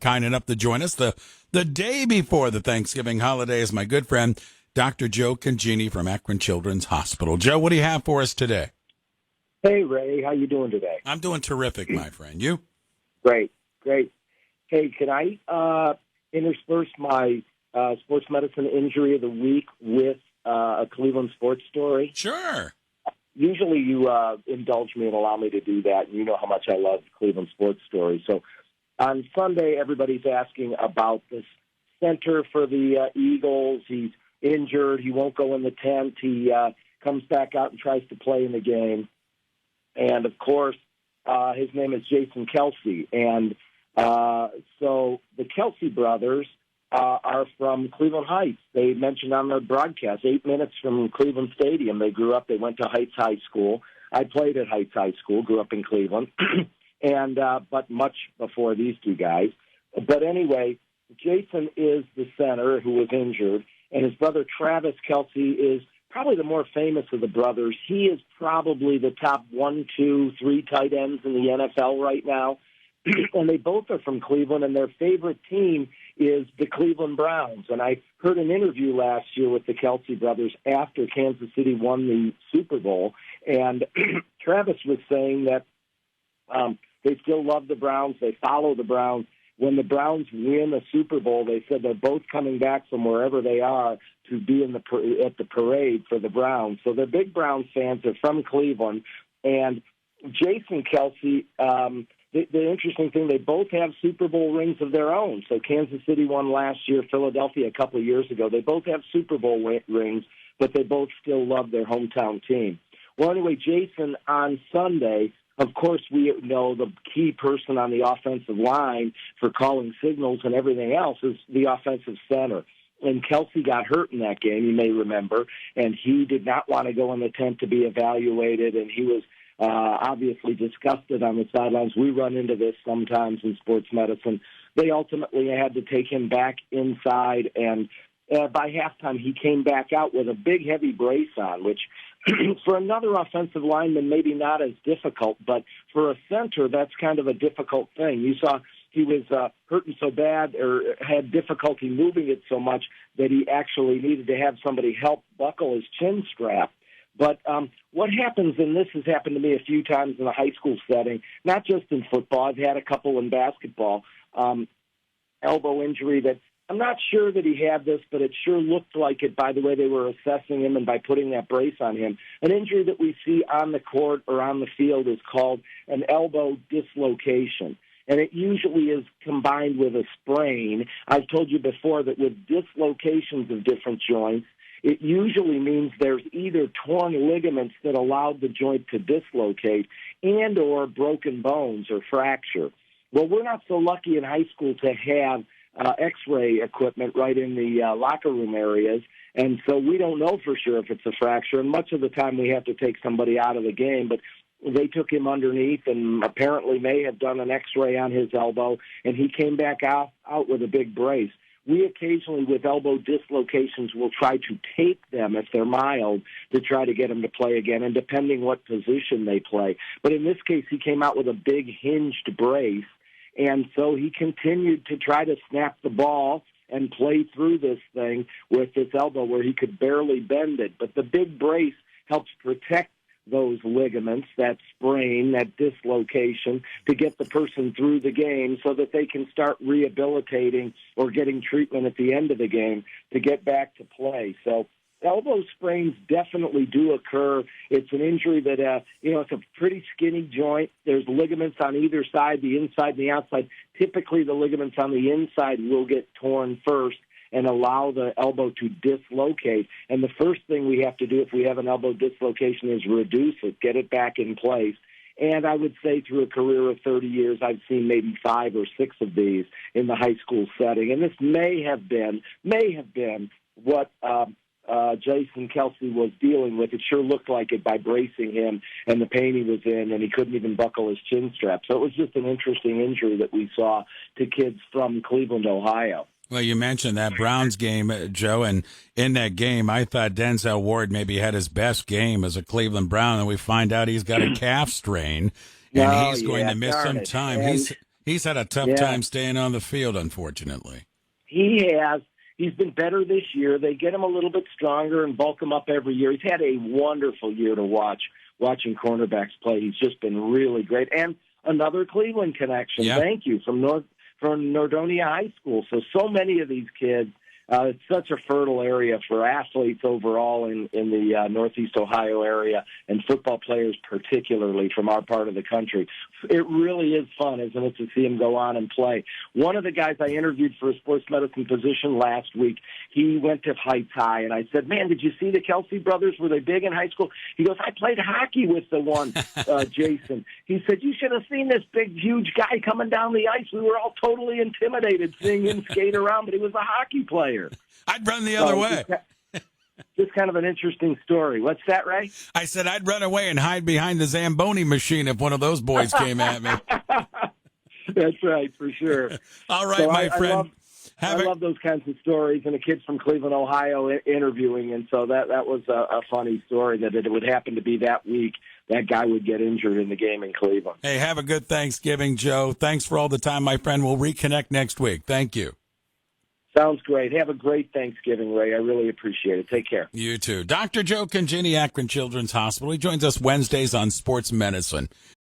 kind enough to join us the day before the Thanksgiving holiday is my good friend, Dr. Joe Congini from Akron Children's Hospital. Joe, what do you have for us today? Hey, Ray. How you doing today? I'm doing terrific, my friend. You? Great. Hey, can I intersperse my sports medicine injury of the week with a Cleveland sports story? Sure. Usually you indulge me and allow me to do that, and you know how much I love Cleveland sports stories. So on Sunday, everybody's asking about this center for the Eagles. He's injured. He won't go in the tent. He comes back out and tries to play in the game. And, of course, his name is Jason Kelsey. And so the Kelsey brothers are from Cleveland Heights. They mentioned on their broadcast, 8 minutes from Cleveland Stadium. They grew up. They went to Heights High School. I played at Heights High School, grew up in Cleveland, and but much before these two guys. But anyway, Jason is the center who was injured, and his brother Travis Kelsey is probably the more famous of the brothers. He is probably the top 1, 2, 3 tight ends in the NFL right now. And they both are from Cleveland, and their favorite team is the Cleveland Browns. And I heard an interview last year with the Kelsey brothers after Kansas City won the Super Bowl, and Travis was saying that they still love the Browns, they follow the Browns. When the Browns win a Super Bowl, they said they're both coming back from wherever they are to be in at the parade for the Browns. So they're big Browns fans. They're from Cleveland. And Jason Kelsey, the interesting thing, they both have Super Bowl rings of their own. So Kansas City won last year, Philadelphia a couple of years ago. They both have Super Bowl rings, but they both still love their hometown team. Well, anyway, Jason, on Sunday, of course, we know the key person on the offensive line for calling signals and everything else is the offensive center. And Kelsey got hurt in that game, you may remember, and he did not want to go in the tent to be evaluated, and he was obviously disgusted on the sidelines. We run into this sometimes in sports medicine. They ultimately had to take him back inside, and by halftime he came back out with a big, heavy brace on, which for another offensive lineman maybe not as difficult, but for a center that's kind of a difficult thing. You saw he was hurting so bad or had difficulty moving it so much that he actually needed to have somebody help buckle his chin strap. But what happens, and this has happened to me a few times in a high school setting, not just in football, I've had a couple in basketball, elbow injury that I'm not sure that he had this, but it sure looked like it by the way they were assessing him and by putting that brace on him. An injury that we see on the court or on the field is called an elbow dislocation. And it usually is combined with a sprain. I've told you before that with dislocations of different joints, it usually means there's either torn ligaments that allowed the joint to dislocate and or broken bones or fracture. Well, we're not so lucky in high school to have X-ray equipment right in the locker room areas, and so we don't know for sure if it's a fracture, and much of the time we have to take somebody out of the game, but they took him underneath and apparently may have done an X-ray on his elbow, and he came back out with a big brace. We occasionally, with elbow dislocations, will try to tape them if they're mild to try to get them to play again, and depending what position they play. But in this case, he came out with a big hinged brace, and so he continued to try to snap the ball and play through this thing with this elbow where he could barely bend it. But the big brace helps protect those ligaments, that sprain, that dislocation, to get the person through the game so that they can start rehabilitating or getting treatment at the end of the game to get back to play. So elbow sprains definitely do occur. It's an injury that, it's a pretty skinny joint. There's ligaments on either side, the inside and the outside. Typically, the ligaments on the inside will get torn first and allow the elbow to dislocate. And the first thing we have to do if we have an elbow dislocation is reduce it, get it back in place. And I would say through a career of 30 years, I've seen maybe 5 or 6 of these in the high school setting. And this may have been what Jason Kelsey was dealing with. It sure looked like it by bracing him and the pain he was in, and he couldn't even buckle his chin strap. So it was just an interesting injury that we saw to kids from Cleveland, Ohio. Well, you mentioned that Browns game, Joe, and in that game, I thought Denzel Ward maybe had his best game as a Cleveland Brown, and we find out he's got a calf strain, and he's going to miss some time. He's had a tough time staying on the field, unfortunately. He has. He's been better this year. They get him a little bit stronger and bulk him up every year. He's had a wonderful year to watching cornerbacks play. He's just been really great. And another Cleveland connection. Yeah. Thank you, from Nordonia High School. So many of these kids. It's such a fertile area for athletes overall in the Northeast Ohio area, and football players particularly from our part of the country. It really is fun, isn't it, to see them go on and play. One of the guys I interviewed for a sports medicine position last week, he went to Heights High, and I said, man, did you see the Kelsey brothers? Were they big in high school? He goes, I played hockey with the one, Jason. He said, you should have seen this big, huge guy coming down the ice. We were all totally intimidated seeing him skate around, but he was a hockey player. I'd run the other way. Just kind of an interesting story. What's that, Ray? I said I'd run away and hide behind the Zamboni machine if one of those boys came at me. That's right, for sure. All right, my friend. I love those kinds of stories, and the kids from Cleveland, Ohio, interviewing, and so that was a funny story that it would happen to be that week that guy would get injured in the game in Cleveland. Hey, have a good Thanksgiving, Joe. Thanks for all the time, my friend. We'll reconnect next week. Thank you. Sounds great. Have a great Thanksgiving, Ray. I really appreciate it. Take care. You too. Dr. Joe Congini, Akron Children's Hospital. He joins us Wednesdays on Sports Medicine.